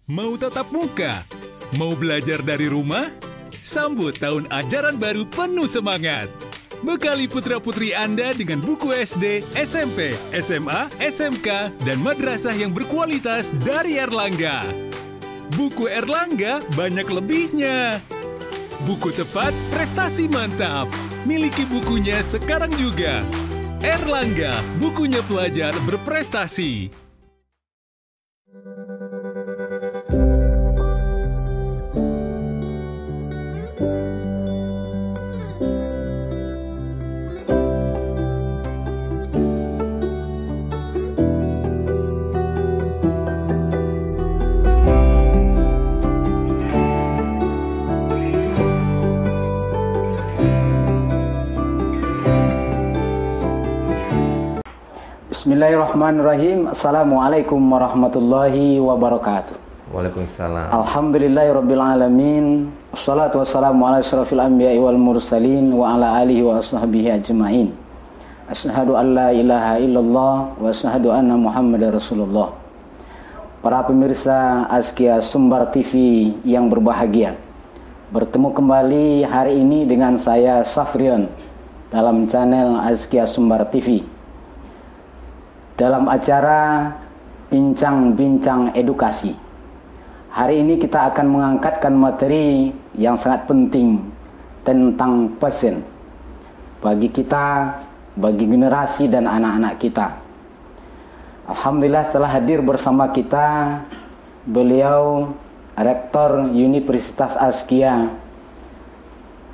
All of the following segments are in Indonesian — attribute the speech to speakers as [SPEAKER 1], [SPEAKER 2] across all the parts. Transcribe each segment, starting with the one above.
[SPEAKER 1] Mau tatap muka? Mau belajar dari rumah? Sambut tahun ajaran baru penuh semangat. Bekali putra-putri Anda dengan buku SD, SMP, SMA, SMK, dan madrasah yang berkualitas dari Erlangga. Buku Erlangga banyak lebihnya. Buku tepat, prestasi mantap. Miliki bukunya sekarang juga. Erlangga, bukunya pelajar berprestasi.
[SPEAKER 2] Bismillahirrahmanirrahim. Assalamualaikum warahmatullahi wabarakatuh.
[SPEAKER 3] Waalaikumsalam.
[SPEAKER 2] Alhamdulillahirabbil alamin. Wassalatu wassalamu ala asyrafil anbiya'i wal mursalin wa ala alihi wa ashabihi ajmain. Asyhadu an la ilaha illallah wa asyhadu anna Muhammadar Rasulullah. Para pemirsa Azkia Sumbar TV yang berbahagia, bertemu kembali hari ini dengan saya Safrion dalam channel Azkia Sumbar TV. Dalam acara Bincang-Bincang Edukasi. Hari ini kita akan mengangkatkan materi yang sangat penting tentang passion bagi kita, bagi generasi dan anak-anak kita. Alhamdulillah telah hadir bersama kita beliau Rektor Universitas Azkia,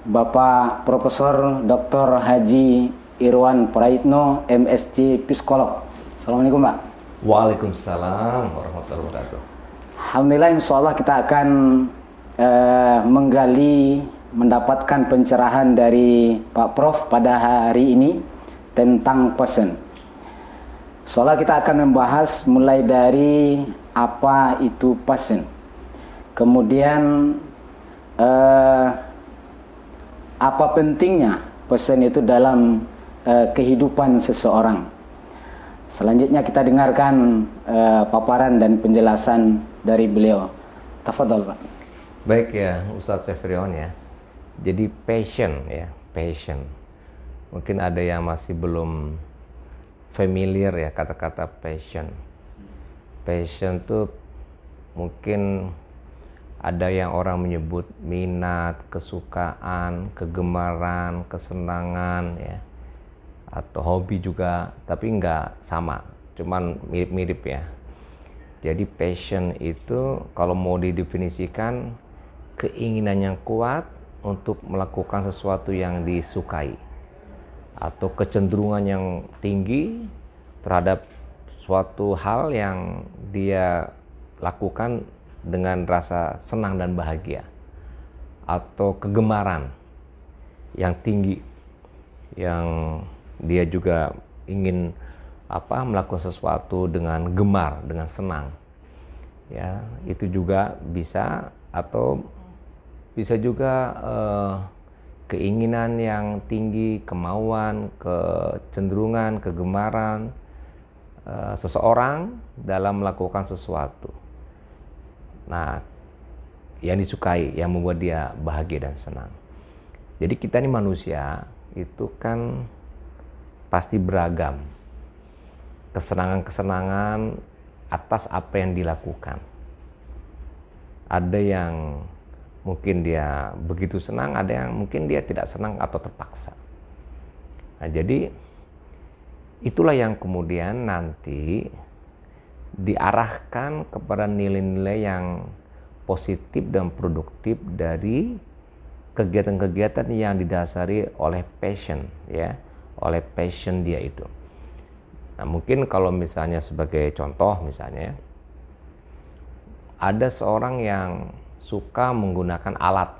[SPEAKER 2] Bapak Profesor Dr. Haji Irwan Praitno, MSc Psikolog. Assalamualaikum, Pak.
[SPEAKER 3] Waalaikumsalam warahmatullahi wabarakatuh.
[SPEAKER 2] Alhamdulillah, insya Allah kita akan mendapatkan pencerahan dari Pak Prof pada hari ini tentang passion. Insya Allah kita akan membahas mulai dari apa itu passion, kemudian apa pentingnya passion itu dalam kehidupan seseorang. Selanjutnya kita dengarkan paparan dan penjelasan dari beliau. Tafadhol, Pak.
[SPEAKER 3] Baik ya, Ustadz Sefrion ya. Jadi passion ya, passion. Mungkin ada yang masih belum familiar ya kata-kata passion. Passion tuh mungkin ada yang orang menyebut minat, kesukaan, kegemaran, kesenangan ya. Atau hobi juga, tapi nggak sama, cuman mirip-mirip ya. Jadi passion itu kalau mau didefinisikan keinginan yang kuat untuk melakukan sesuatu yang disukai atau kecenderungan yang tinggi terhadap suatu hal yang dia lakukan dengan rasa senang dan bahagia, atau kegemaran yang tinggi yang dia juga ingin melakukan sesuatu dengan gemar, dengan senang. Ya, itu juga bisa, atau bisa juga keinginan yang tinggi, kemauan, kecenderungan, kegemaran seseorang dalam melakukan sesuatu. Nah, yang disukai, yang membuat dia bahagia dan senang. Jadi kita ini manusia itu kan pasti beragam kesenangan-kesenangan atas apa yang dilakukan. Ada yang mungkin dia begitu senang, ada yang mungkin dia tidak senang atau terpaksa. Nah, jadi itulah yang kemudian nanti diarahkan kepada nilai-nilai yang positif dan produktif dari kegiatan-kegiatan yang didasari oleh passion ya. Oleh passion dia itu. Nah, mungkin kalau misalnya sebagai contoh misalnya ada seorang yang suka menggunakan alat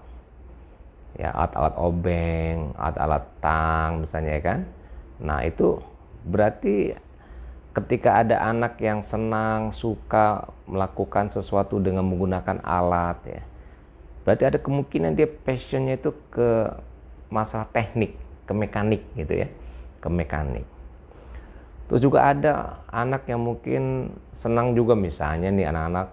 [SPEAKER 3] ya, alat-alat obeng, alat-alat tang misalnya kan. Nah, itu berarti ketika ada anak yang senang, suka melakukan sesuatu dengan menggunakan alat ya, berarti ada kemungkinan dia passionnya itu ke masalah teknik, ke mekanik gitu ya, ke mekanik. Terus juga ada anak yang mungkin senang juga, misalnya nih anak-anak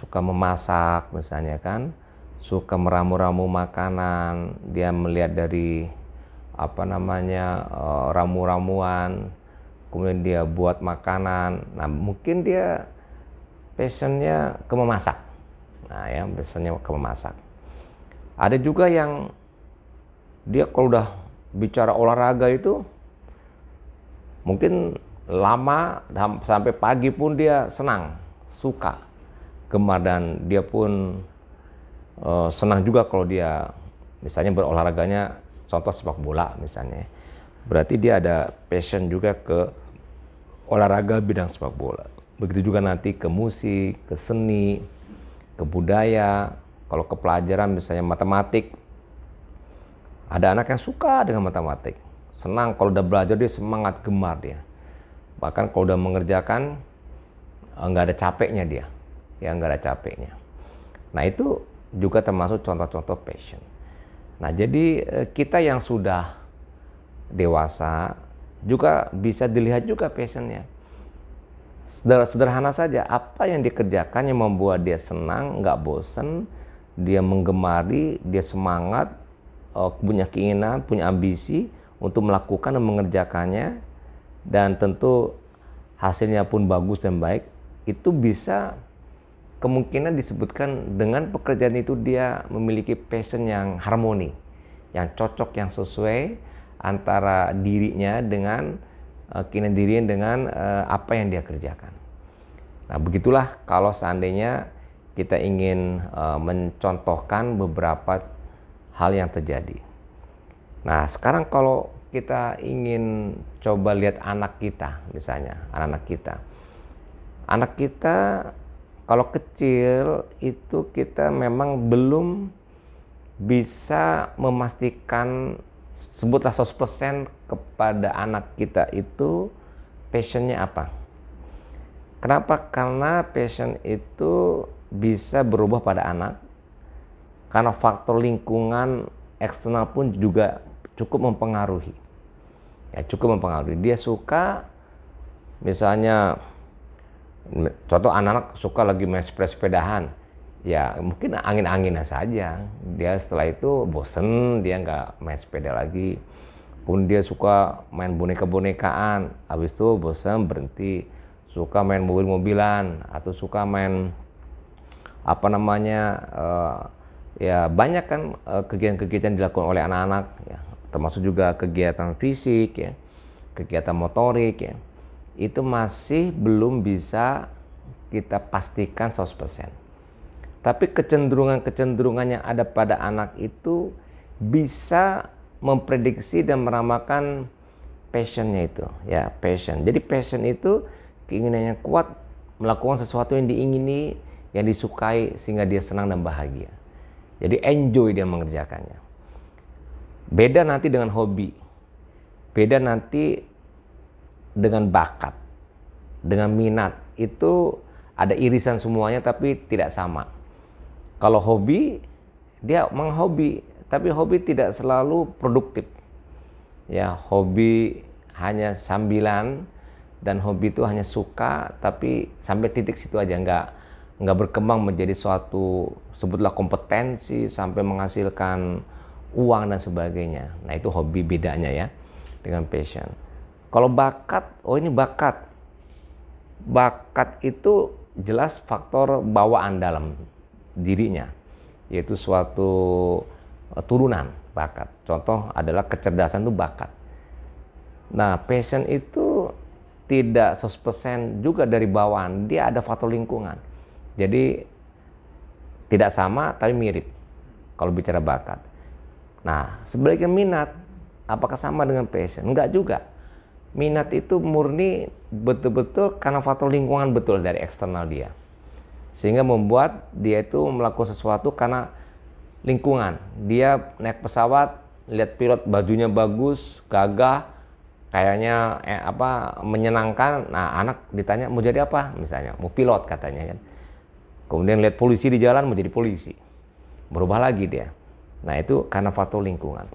[SPEAKER 3] suka memasak misalnya kan, suka meramu-ramu makanan, dia melihat dari ramu-ramuan, kemudian dia buat makanan. Nah, mungkin dia passionnya ke memasak. Nah ya, passionnya ke memasak. Ada juga yang dia kalau udah bicara olahraga itu mungkin lama sampai pagi pun dia senang, suka, gemar, dan dia pun senang juga kalau dia misalnya berolahraganya, contoh sepak bola misalnya. Berarti dia ada passion juga ke olahraga bidang sepak bola. Begitu juga nanti ke musik, ke seni, ke budaya. Kalau ke pelajaran misalnya matematik, ada anak yang suka dengan matematik, senang kalau udah belajar, dia semangat, gemar dia. Bahkan kalau udah mengerjakan nggak ada capeknya dia, ya nggak ada capeknya. Nah itu juga termasuk contoh-contoh passion. Nah jadi kita yang sudah dewasa juga bisa dilihat juga passionnya. Sederhana saja, apa yang dikerjakan yang membuat dia senang, nggak bosen, dia menggemari, dia semangat, punya keinginan, punya ambisi untuk melakukan dan mengerjakannya, dan tentu hasilnya pun bagus dan baik, itu bisa kemungkinan disebutkan dengan pekerjaan itu dia memiliki passion yang harmoni, yang cocok, yang sesuai antara dirinya dengan keinginan dirinya dengan apa yang dia kerjakan. Nah begitulah kalau seandainya kita ingin mencontohkan beberapa hal yang terjadi. Nah sekarang kalau kita ingin coba lihat anak kita, misalnya anak kita kalau kecil itu kita memang belum bisa memastikan, sebutlah 100% kepada anak kita itu passionnya apa. Kenapa? Karena passion itu bisa berubah pada anak, karena faktor lingkungan eksternal pun juga cukup mempengaruhi. Ya, cukup mempengaruhi. Dia suka, misalnya, contoh anak-anak suka lagi main sepeda-sepedahan, ya mungkin angin-anginan saja. Dia setelah itu bosen, dia nggak main sepeda lagi. Pun dia suka main boneka-bonekaan, habis itu bosen, berhenti. Suka main mobil-mobilan, atau suka main ya banyak kan kegiatan-kegiatan dilakukan oleh anak-anak, ya, termasuk juga kegiatan fisik, ya, kegiatan motorik, ya. Itu masih belum bisa kita pastikan 100%. Tapi kecenderungan yang ada pada anak itu bisa memprediksi dan meramalkan passionnya itu, ya, passion. Jadi passion itu keinginannya kuat, melakukan sesuatu yang diingini, yang disukai, sehingga dia senang dan bahagia. Jadi enjoy dia mengerjakannya. Beda nanti dengan hobi, beda nanti dengan bakat, dengan minat. Itu ada irisan semuanya tapi tidak sama. Kalau hobi, dia menghobi, tapi hobi tidak selalu produktif. Ya, hobi hanya sambilan, dan hobi itu hanya suka, tapi sampai titik situ aja, nggak berkembang menjadi suatu, sebutlah kompetensi, sampai menghasilkan uang dan sebagainya. Nah itu hobi, bedanya ya dengan passion. Kalau bakat, ini bakat. Bakat itu jelas faktor bawaan dalam dirinya, yaitu suatu turunan bakat. Contoh adalah kecerdasan itu bakat. Nah passion itu tidak 100% juga dari bawaan, dia ada faktor lingkungan. Jadi tidak sama tapi mirip kalau bicara bakat. Nah sebaliknya minat, apakah sama dengan passion? Enggak juga. Minat itu murni betul-betul karena faktor lingkungan betul dari eksternal dia, sehingga membuat dia itu melakukan sesuatu karena lingkungan. Dia naik pesawat, lihat pilot bajunya bagus, gagah, kayaknya menyenangkan. Nah anak ditanya mau jadi apa, misalnya mau pilot katanya kan. Kemudian lihat polisi di jalan, mau jadi polisi, berubah lagi dia. Nah itu karena faktor lingkungan.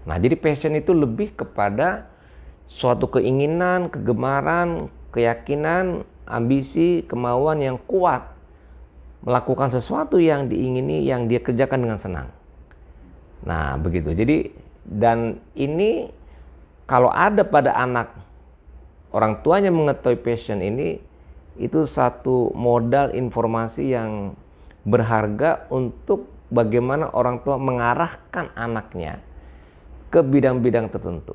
[SPEAKER 3] Nah jadi passion itu lebih kepada suatu keinginan, kegemaran, keyakinan, ambisi, kemauan yang kuat melakukan sesuatu yang diingini, yang dia kerjakan dengan senang. Nah, begitu. Jadi, dan ini kalau ada pada anak, orang tuanya mengetahui passion ini, itu satu modal informasi yang berharga untuk bagaimana orang tua mengarahkan anaknya ke bidang-bidang tertentu.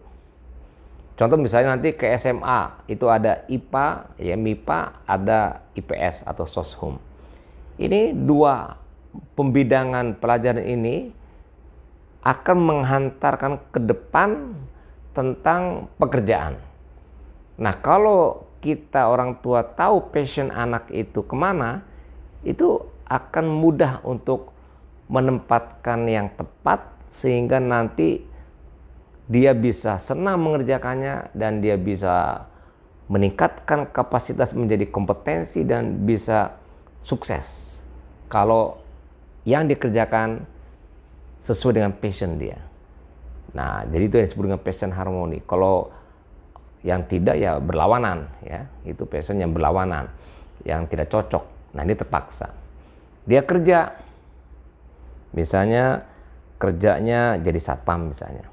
[SPEAKER 3] Contoh misalnya nanti ke SMA, itu ada IPA, ya MIPA, ada IPS atau SOSHUM. Ini dua pembidangan pelajaran ini akan menghantarkan ke depan tentang pekerjaan. Nah, kalau kita orang tua tahu passion anak itu kemana, itu akan mudah untuk menempatkan yang tepat sehingga nanti dia bisa senang mengerjakannya dan dia bisa meningkatkan kapasitas menjadi kompetensi dan bisa sukses kalau yang dikerjakan sesuai dengan passion dia. Nah, jadi itu yang disebut dengan passion harmoni. Kalau yang tidak ya berlawanan, ya itu passion yang berlawanan, yang tidak cocok. Nah, ini terpaksa. Dia kerja, misalnya kerjanya jadi satpam misalnya.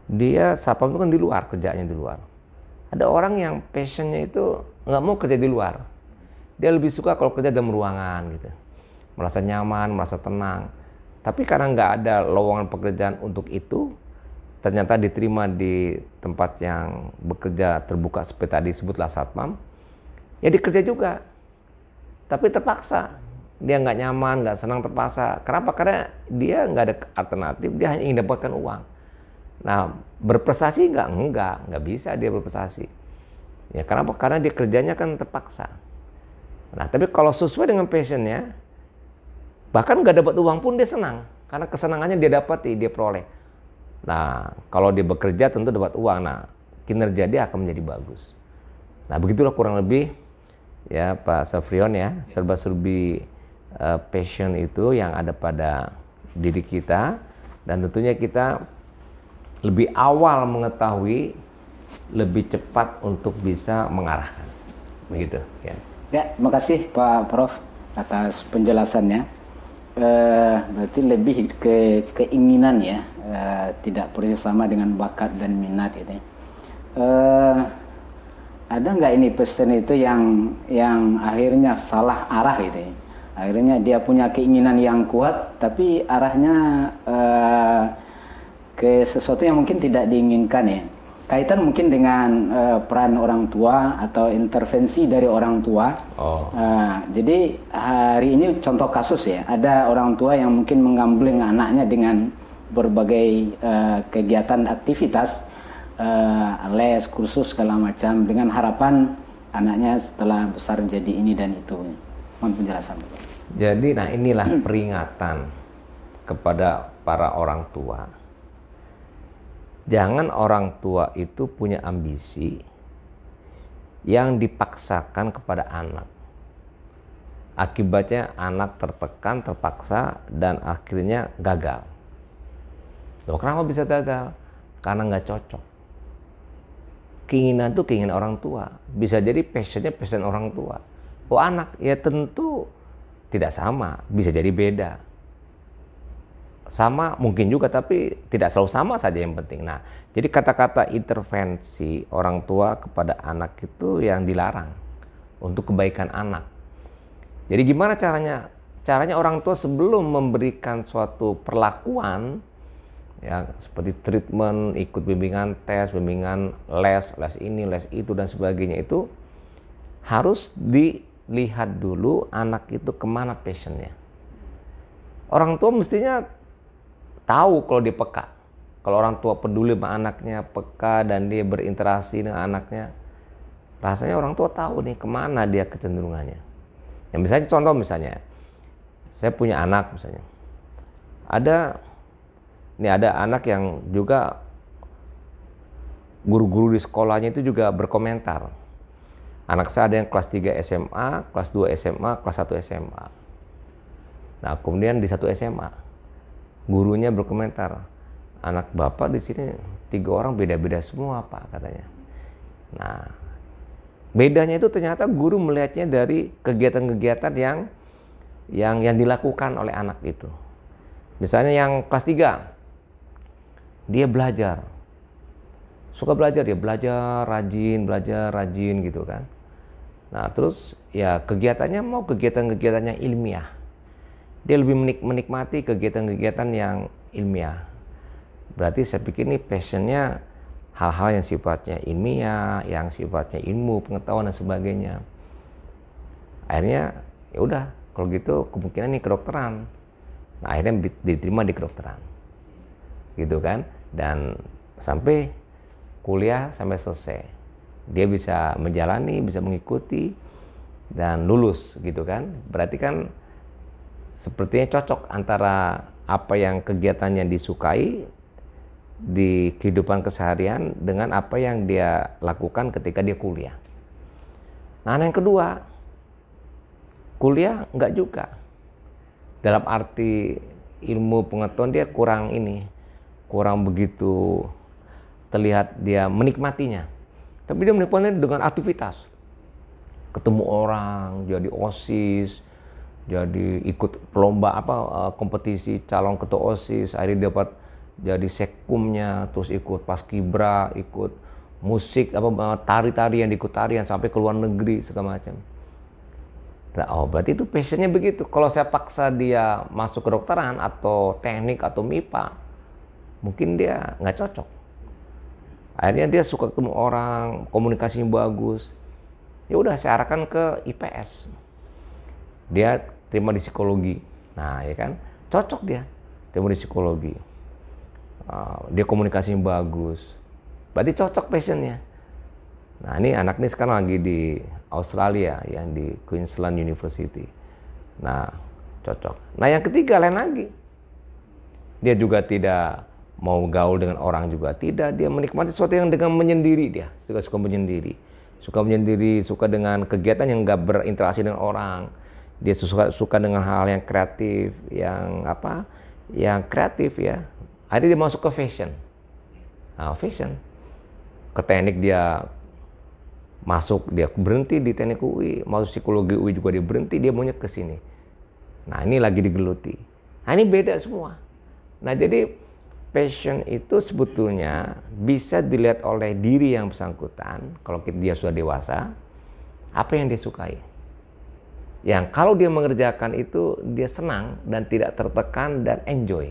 [SPEAKER 3] Dia satpam itu kan di luar, kerjanya di luar. Ada orang yang passionnya itu nggak mau kerja di luar. Dia lebih suka kalau kerja dalam ruangan gitu. Merasa nyaman, merasa tenang. Tapi karena nggak ada lowongan pekerjaan untuk itu, ternyata diterima di tempat yang bekerja terbuka seperti tadi sebutlah satpam, ya dikerja juga. Tapi terpaksa. Dia nggak nyaman, nggak senang, terpaksa. Kenapa? Karena dia nggak ada alternatif, dia hanya ingin dapatkan uang. Nah, berprestasi nggak bisa dia berprestasi. Ya, kenapa? Karena dia kerjanya kan terpaksa. Nah, tapi kalau sesuai dengan passionnya, bahkan nggak dapat uang pun dia senang. Karena kesenangannya dia dapati, dia peroleh. Nah, kalau dia bekerja tentu dapat uang. Nah, kinerja dia akan menjadi bagus. Nah, begitulah kurang lebih ya Pak Safrion ya, serba-serbi passion itu yang ada pada diri kita. Dan tentunya kita lebih awal mengetahui, lebih cepat untuk bisa mengarahkan. Begitu ya.
[SPEAKER 2] Ya, terima kasih Pak Prof atas penjelasannya. Berarti lebih ke keinginan ya, tidak persis sama dengan bakat dan minat gitu. Ada nggak ini pesan itu yang akhirnya salah arah gitu? Akhirnya dia punya keinginan yang kuat, tapi arahnya ke sesuatu yang mungkin tidak diinginkan ya. Kaitan mungkin dengan peran orang tua atau intervensi dari orang tua. Jadi hari ini contoh kasus ya, ada orang tua yang mungkin menggambling anaknya dengan berbagai kegiatan aktivitas, les, kursus segala macam, dengan harapan anaknya setelah besar jadi ini dan itu. Mohon penjelasan.
[SPEAKER 3] Jadi nah inilah peringatan kepada para orang tua. Jangan orang tua itu punya ambisi yang dipaksakan kepada anak. Akibatnya anak tertekan, terpaksa, dan akhirnya gagal. Loh, kenapa bisa gagal? Karena nggak cocok. Keinginan itu keinginan orang tua. Bisa jadi passionnya passion orang tua. Oh anak, ya tentu tidak sama. Bisa jadi beda. Sama mungkin juga, tapi tidak selalu sama saja yang penting. Nah, jadi kata-kata intervensi orang tua kepada anak itu yang dilarang untuk kebaikan anak. Jadi gimana caranya? Caranya orang tua sebelum memberikan suatu perlakuan, ya seperti treatment, ikut bimbingan tes, bimbingan les ini, les itu dan sebagainya, itu harus dilihat dulu anak itu kemana passionnya. Orang tua mestinya tahu kalau dia peka. Kalau orang tua peduli sama anaknya, peka, dan dia berinteraksi dengan anaknya, rasanya orang tua tahu nih kemana dia kecenderungannya. Yang misalnya contoh misalnya, saya punya anak misalnya. Ada anak yang juga guru-guru di sekolahnya itu juga berkomentar. Anak saya ada yang kelas 3 SMA, kelas 2 SMA, kelas 1 SMA. Nah, kemudian di 1 SMA, gurunya berkomentar, anak bapak di sini 3 orang beda-beda semua Pak, katanya. Nah, bedanya itu ternyata guru melihatnya dari kegiatan-kegiatan yang dilakukan oleh anak itu. Misalnya yang kelas 3, dia belajar. Suka belajar, dia belajar rajin gitu kan. Nah, terus ya kegiatannya mau kegiatan-kegiatannya ilmiah. Dia lebih menikmati kegiatan-kegiatan yang ilmiah. Berarti saya pikir ini passionnya hal-hal yang sifatnya ilmiah, yang sifatnya ilmu, pengetahuan dan sebagainya. Akhirnya ya udah, kalau gitu kemungkinan ini kedokteran. Nah, akhirnya diterima di kedokteran. Gitu kan? Dan sampai kuliah sampai selesai. Dia bisa menjalani, bisa mengikuti dan lulus gitu kan. Berarti kan sepertinya cocok antara apa yang kegiatannya disukai di kehidupan keseharian dengan apa yang dia lakukan ketika dia kuliah. Nah, yang kedua, kuliah enggak juga. Dalam arti ilmu pengetahuan dia kurang begitu terlihat dia menikmatinya. Tapi dia menikmatinya dengan aktivitas. Ketemu orang, jadi OSIS, jadi ikut kompetisi calon ketua OSIS, akhirnya dapat jadi sekumnya, terus ikut paskibra, ikut musik, tari-tarian, ikut tarian sampai ke luar negeri segala macam. Nah, berarti itu passionnya begitu. Kalau saya paksa dia masuk kedokteran atau teknik atau MIPA, mungkin dia nggak cocok. Akhirnya dia suka ketemu orang, komunikasinya bagus. Ya udah, saya arahkan ke IPS. Dia terima di psikologi. Nah, ya kan, cocok dia terima di psikologi. Dia komunikasinya bagus. Berarti cocok passionnya. Nah, ini anak ini sekarang lagi di Australia, yang di Queensland University. Nah, cocok. Nah, yang ketiga lain lagi. Dia juga tidak mau gaul dengan orang juga tidak. Dia menikmati sesuatu yang dengan menyendiri dia. Suka menyendiri. Suka dengan kegiatan yang nggak berinteraksi dengan orang. Dia suka dengan hal yang kreatif, yang kreatif ya. Akhirnya dia masuk ke fashion. Nah, fashion. Ke teknik dia masuk, dia berhenti di teknik UI, masuk psikologi UI juga dia berhenti, dia maunya ke sini. Nah, ini lagi digeluti. Nah, ini beda semua. Nah, jadi passion itu sebetulnya bisa dilihat oleh diri yang bersangkutan, kalau dia sudah dewasa, apa yang dia sukai. Yang kalau dia mengerjakan itu, dia senang dan tidak tertekan dan enjoy.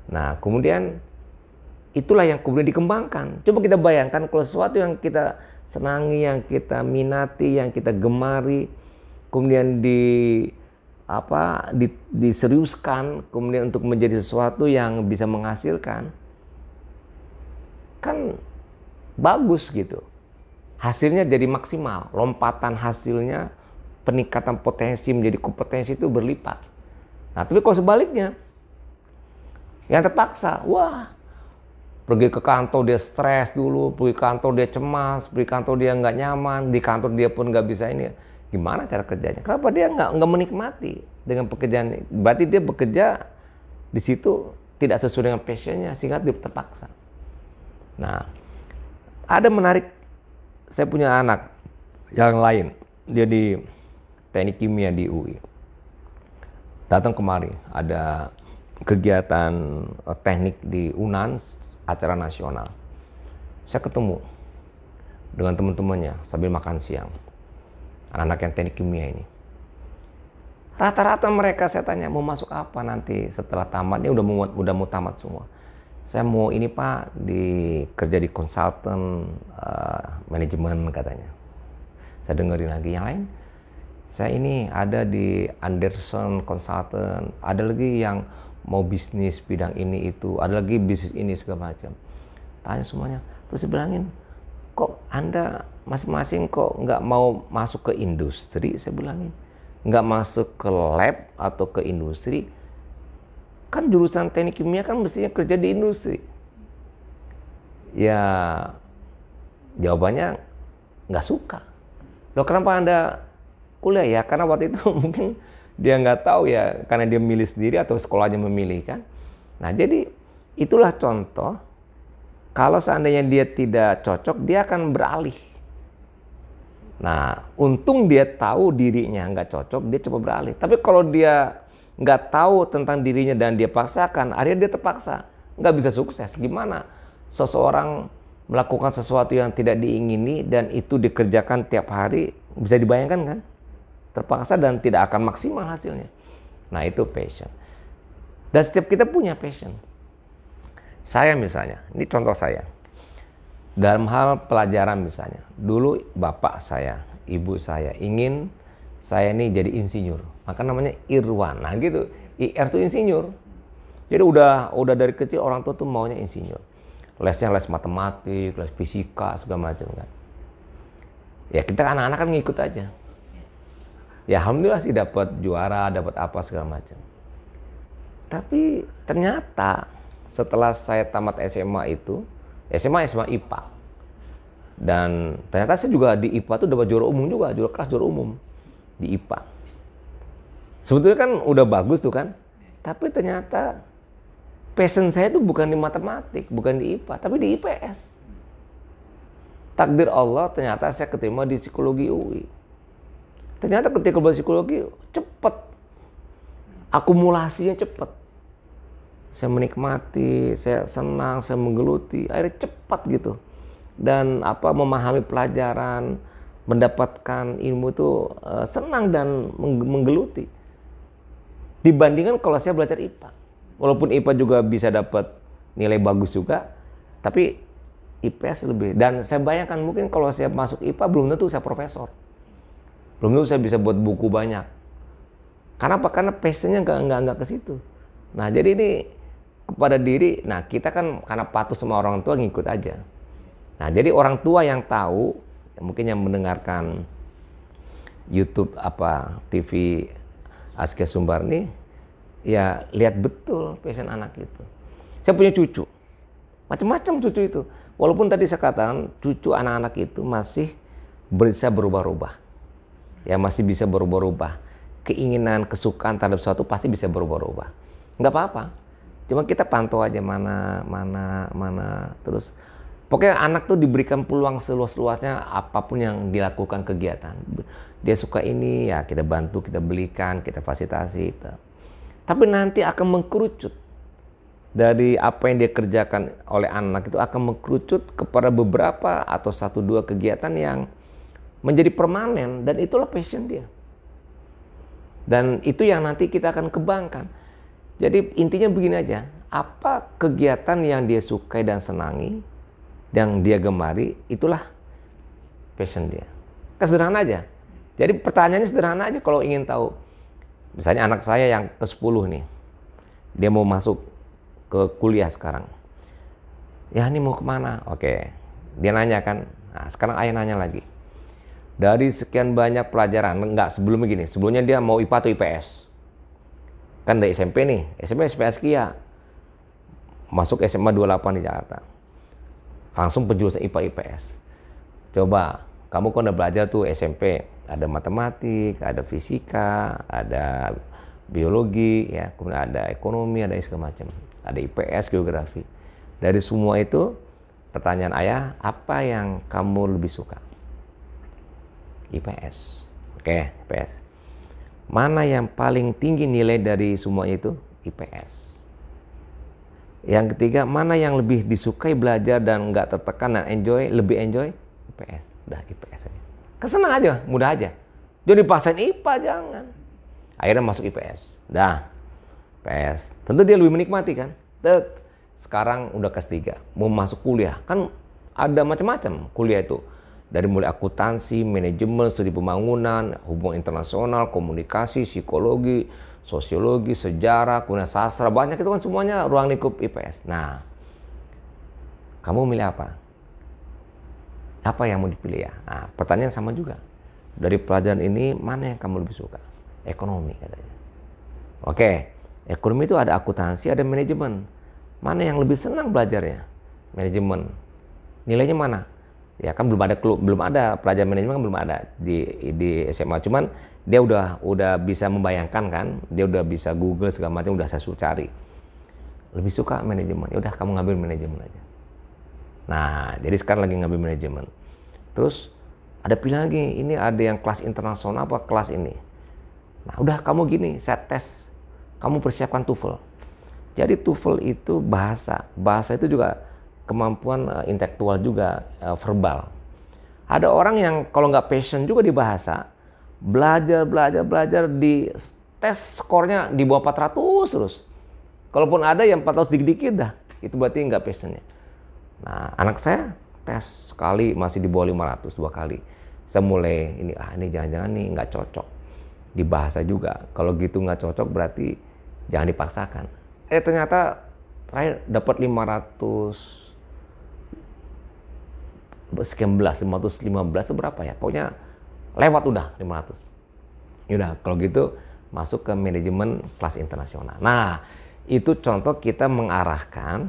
[SPEAKER 3] Nah, kemudian itulah yang kemudian dikembangkan. Coba kita bayangkan kalau sesuatu yang kita senangi, yang kita minati, yang kita gemari, kemudian diseriuskan, kemudian untuk menjadi sesuatu yang bisa menghasilkan, kan bagus gitu. Hasilnya jadi maksimal, lompatan hasilnya, peningkatan potensi menjadi kompetensi itu berlipat. Nah, tapi kalau sebaliknya, yang terpaksa, pergi ke kantor dia stres dulu, pergi ke kantor dia cemas, pergi ke kantor dia nggak nyaman, di kantor dia pun nggak bisa ini. Gimana cara kerjanya? Kenapa dia nggak menikmati dengan pekerjaan? Berarti dia bekerja di situ tidak sesuai dengan passionnya, sehingga dia terpaksa. Nah, ada menarik. Saya punya anak yang lain, dia di teknik kimia di UI. Datang kemari, ada kegiatan teknik di UNAN, acara nasional. Saya ketemu dengan teman-temannya sambil makan siang. Anak-anak yang teknik kimia ini. Rata-rata mereka saya tanya, mau masuk apa nanti setelah tamat? Ini udah mau tamat semua. Saya mau ini Pak, kerja di konsultan manajemen katanya. Saya dengerin lagi yang lain. Saya ini ada di Anderson Consultant, ada lagi yang mau bisnis bidang ini itu, ada lagi bisnis ini segala macam. Tanya semuanya, terus saya bilangin, kok Anda masing-masing kok nggak mau masuk ke industri? Saya bilangin, nggak masuk ke lab atau ke industri? Kan jurusan teknik kimia kan mestinya kerja di industri. Ya, jawabannya nggak suka. Loh, kenapa Anda kuliah? Ya karena waktu itu mungkin dia nggak tahu ya, karena dia milih sendiri atau sekolahnya memilih kan. Nah, jadi itulah contoh, kalau seandainya dia tidak cocok, dia akan beralih. Nah, untung dia tahu dirinya nggak cocok, dia coba beralih. Tapi kalau dia nggak tahu tentang dirinya dan dia paksakan, akhirnya dia terpaksa. Nggak bisa sukses. Gimana seseorang melakukan sesuatu yang tidak diingini dan itu dikerjakan tiap hari, bisa dibayangkan kan? Terpaksa dan tidak akan maksimal hasilnya. Nah, itu passion. Dan setiap kita punya passion. Saya misalnya, ini contoh saya. Dalam hal pelajaran misalnya, dulu bapak saya, ibu saya ingin saya ini jadi insinyur, maka namanya Irwan. Nah gitu, IR tuh insinyur. Jadi udah dari kecil orang tua tuh maunya insinyur. Lesnya les matematik, les fisika, segala macam kan. Ya kita anak-anak kan ngikut aja. Ya alhamdulillah sih dapat juara, dapat apa segala macam. Tapi ternyata setelah saya tamat SMA itu, SMA IPA. Dan ternyata saya juga di IPA tuh dapat juara umum juga, juara umum di IPA. Sebetulnya kan udah bagus tuh kan. Tapi ternyata passion saya tuh bukan di matematik, bukan di IPA, tapi di IPS. Takdir Allah ternyata saya keterima di psikologi UI. Ternyata ketika belajar psikologi cepet. Akumulasinya cepet. Saya menikmati, saya senang, saya menggeluti, akhirnya cepat gitu. Dan memahami pelajaran, mendapatkan ilmu itu senang dan menggeluti. Dibandingkan kalau saya belajar IPA. Walaupun IPA juga bisa dapat nilai bagus juga, tapi IPS lebih. Dan saya bayangkan mungkin kalau saya masuk IPA belum tentu saya profesor. Belum tentu saya bisa buat buku banyak. Karena apa? Karena passionnya nggak ke situ. Nah jadi ini kepada diri, nah kita kan karena patuh sama orang tua ngikut aja. Nah jadi orang tua yang tahu, mungkin yang mendengarkan YouTube TV Askia Sumbarni, ya lihat betul passion anak itu. Saya punya cucu, macam-macam cucu itu. Walaupun tadi saya katakan cucu anak-anak itu masih bisa berubah-ubah, ya masih bisa berubah-ubah. Keinginan, kesukaan terhadap sesuatu pasti bisa berubah-ubah. Nggak apa-apa. Cuma kita pantau aja mana. Terus pokoknya anak tuh diberikan peluang seluas-luasnya apapun yang dilakukan kegiatan. Dia suka ini ya kita bantu, kita belikan, kita fasilitasi. Tapi nanti akan mengkerucut. Dari apa yang dia kerjakan oleh anak itu akan mengkerucut kepada beberapa atau 1-2 kegiatan yang menjadi permanen dan itulah passion dia. Dan itu yang nanti kita akan kembangkan. Jadi intinya begini aja, apa kegiatan yang dia sukai dan senangi, yang dia gemari, itulah passion dia. Sederhana aja. Jadi pertanyaannya sederhana aja kalau ingin tahu. Misalnya anak saya yang ke-10 nih, dia mau masuk ke kuliah sekarang. Ya ini mau kemana? Oke, dia nanya kan. Nah sekarang ayah nanya lagi. Dari sekian banyak pelajaran, sebelumnya gini, sebelumnya dia mau IPA atau IPS. Kan dari SMP nih, SMP Askia. Masuk SMA 28 di Jakarta. Langsung penjurusan IPA IPS. Coba, kamu kan udah belajar tuh SMP. Ada matematik, ada fisika, ada biologi, ya, kemudian ada ekonomi, ada segala macam. Ada IPS, geografi. Dari semua itu, pertanyaan ayah, apa yang kamu lebih suka? IPS. Oke, IPS. Mana yang paling tinggi nilai dari semua itu? IPS. Yang ketiga, mana yang lebih disukai belajar dan nggak tertekan dan lebih enjoy? IPS. Udah IPS aja. Kesenang aja, mudah aja. Jadi paksain IPA jangan. Akhirnya masuk IPS. Dah, IPS. Tentu dia lebih menikmati kan. Sekarang udah kelas 3, mau masuk kuliah. Kan ada macam-macam kuliah itu. Dari mulai akuntansi, manajemen, studi pembangunan, hubungan internasional, komunikasi, psikologi, sosiologi, sejarah, kemudian sastra, banyak itu kan semuanya ruang lingkup IPS. Nah, kamu milih apa? Apa yang mau dipilih ya? Nah, pertanyaan sama juga. Dari pelajaran ini, mana yang kamu lebih suka? Ekonomi katanya. Oke, ekonomi itu ada akuntansi, ada manajemen. Mana yang lebih senang belajarnya? Manajemen. Nilainya mana? Ya kan belum ada pelajaran manajemen kan belum ada di SMA. Cuman dia udah bisa membayangkan kan, dia udah bisa Google segala macam, udah saya suruh cari. Lebih suka manajemen. Ya udah kamu ngambil manajemen aja. Nah, jadi sekarang lagi ngambil manajemen. Terus Ada pilihan lagi, ini ada yang kelas internasional apa kelas ini. Nah udah kamu gini, saya tes, kamu persiapkan TOEFL. Jadi TOEFL itu bahasa itu juga kemampuan intelektual juga, verbal. Ada orang yang kalau nggak passion juga di bahasa, belajar di tes skornya di bawah 400 terus. Kalaupun ada yang 400 dikit-dikit dah, itu berarti nggak passionnya. Nah anak saya tes sekali masih di bawah 500 2 kali. Saya mulai ini jangan-jangan nih nggak cocok di bahasa juga. Kalau gitu nggak cocok berarti jangan dipaksakan. Ternyata terakhir dapat 515 itu berapa ya? Pokoknya lewat udah 500. Yaudah kalau gitu masuk ke manajemen kelas internasional. Nah itu contoh kita mengarahkan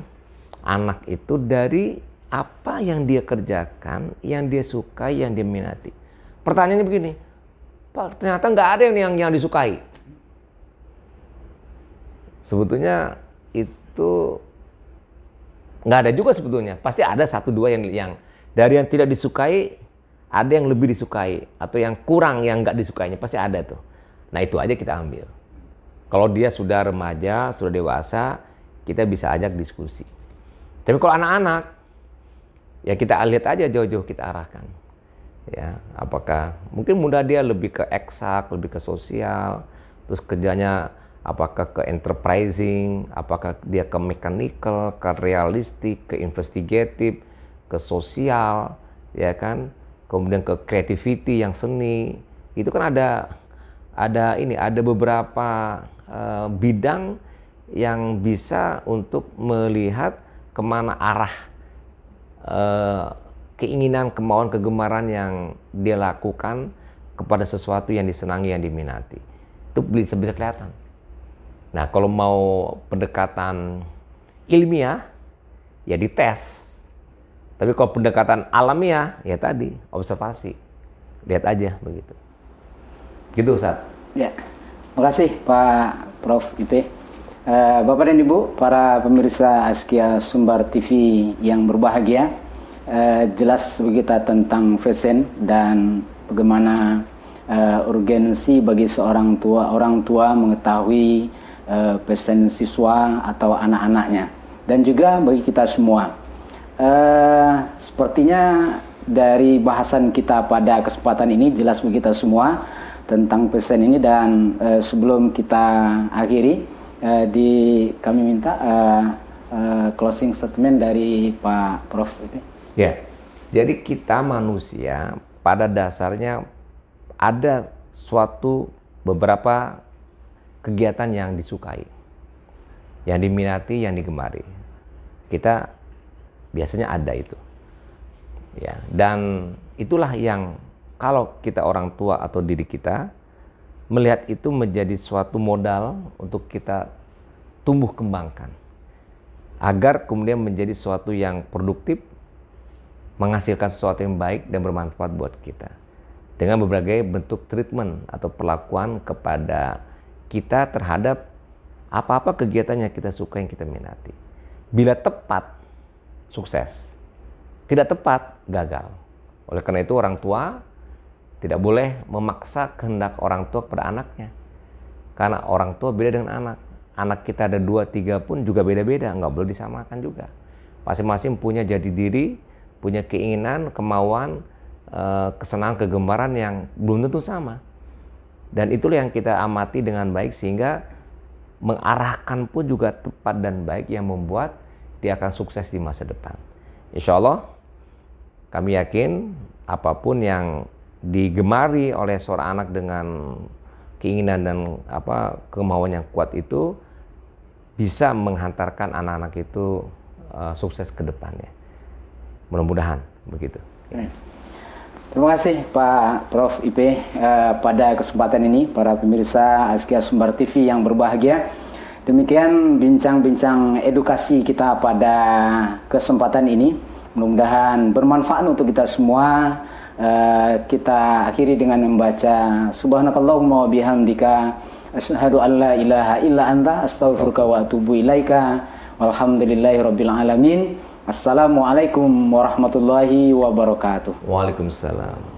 [SPEAKER 3] anak itu dari apa yang dia kerjakan, yang dia sukai, yang dia minati. Pertanyaannya begini, Pak, ternyata nggak ada yang disukai. Sebetulnya itu nggak ada juga sebetulnya. Pasti ada 1-2 yang dari yang tidak disukai, ada yang lebih disukai. Atau yang kurang yang nggak disukainya, pasti ada tuh. Nah itu aja kita ambil. Kalau dia sudah remaja, sudah dewasa, kita bisa ajak diskusi. Tapi kalau anak-anak, ya kita lihat aja jauh-jauh kita arahkan. Ya, apakah mungkin mudah dia lebih ke eksak, lebih ke sosial, terus kerjanya apakah ke enterprising, apakah dia ke mechanical, ke realistik, ke investigatif, ke sosial, ya kan? Kemudian ke creativity yang seni. Itu kan ada beberapa bidang yang bisa untuk melihat kemana arah keinginan, kemauan, kegemaran yang dia lakukan kepada sesuatu yang disenangi, yang diminati. Itu bisa kelihatan. Nah, kalau mau pendekatan ilmiah, ya dites. Tapi kalau pendekatan alamiah, ya tadi, observasi. Lihat aja begitu. Gitu, Ustaz.
[SPEAKER 2] Ya, makasih Pak Prof. IP. Bapak dan Ibu, para pemirsa Askia Sumbar TV yang berbahagia, jelas begitu tentang fashion dan bagaimana urgensi bagi seorang orang tua mengetahui fashion siswa atau anak-anaknya, dan juga bagi kita semua. Sepertinya dari bahasan kita pada kesempatan ini jelas bagi kita semua tentang fashion ini, dan sebelum kita akhiri, kami minta closing statement dari Pak Prof.
[SPEAKER 3] Ya, jadi kita manusia pada dasarnya ada beberapa kegiatan yang disukai, yang diminati, yang digemari. Kita biasanya ada itu. Ya, dan itulah yang kalau kita orang tua atau diri kita melihat itu menjadi suatu modal untuk kita tumbuh kembangkan agar kemudian menjadi sesuatu yang produktif, menghasilkan sesuatu yang baik dan bermanfaat buat kita dengan berbagai bentuk treatment atau perlakuan kepada kita terhadap apa-apa kegiatan yang kita suka, yang kita minati. Bila tepat, sukses. Tidak tepat, gagal. Oleh karena itu orang tua tidak boleh memaksa kehendak orang tua kepada anaknya. Karena orang tua beda dengan anak. Anak kita ada 2-3 pun juga beda-beda, nggak boleh disamakan juga. Masing-masing punya jati diri, punya keinginan, kemauan, kesenangan, kegemaran yang belum tentu sama. Dan itulah yang kita amati dengan baik sehingga mengarahkan pun juga tepat dan baik yang membuat dia akan sukses di masa depan. Insya Allah kami yakin apapun yang digemari oleh seorang anak dengan keinginan dan kemauan yang kuat itu bisa menghantarkan anak-anak itu sukses ke depannya. Mudah-mudahan begitu.
[SPEAKER 2] Terima kasih Pak Prof. IP. Pada kesempatan ini para pemirsa Askia Sumbar TV yang berbahagia, demikian bincang-bincang edukasi kita pada kesempatan ini. Mudah-mudahan bermanfaat untuk kita semua. Kita akhiri dengan membaca Subhanakallahumma wa bihamdika asyhadu an la ilaha illa anta astaghfiruka wa atubu ilaika walhamdulillahirabbil alamin. Assalamualaikum warahmatullahi wabarakatuh.
[SPEAKER 3] Waalaikumsalam.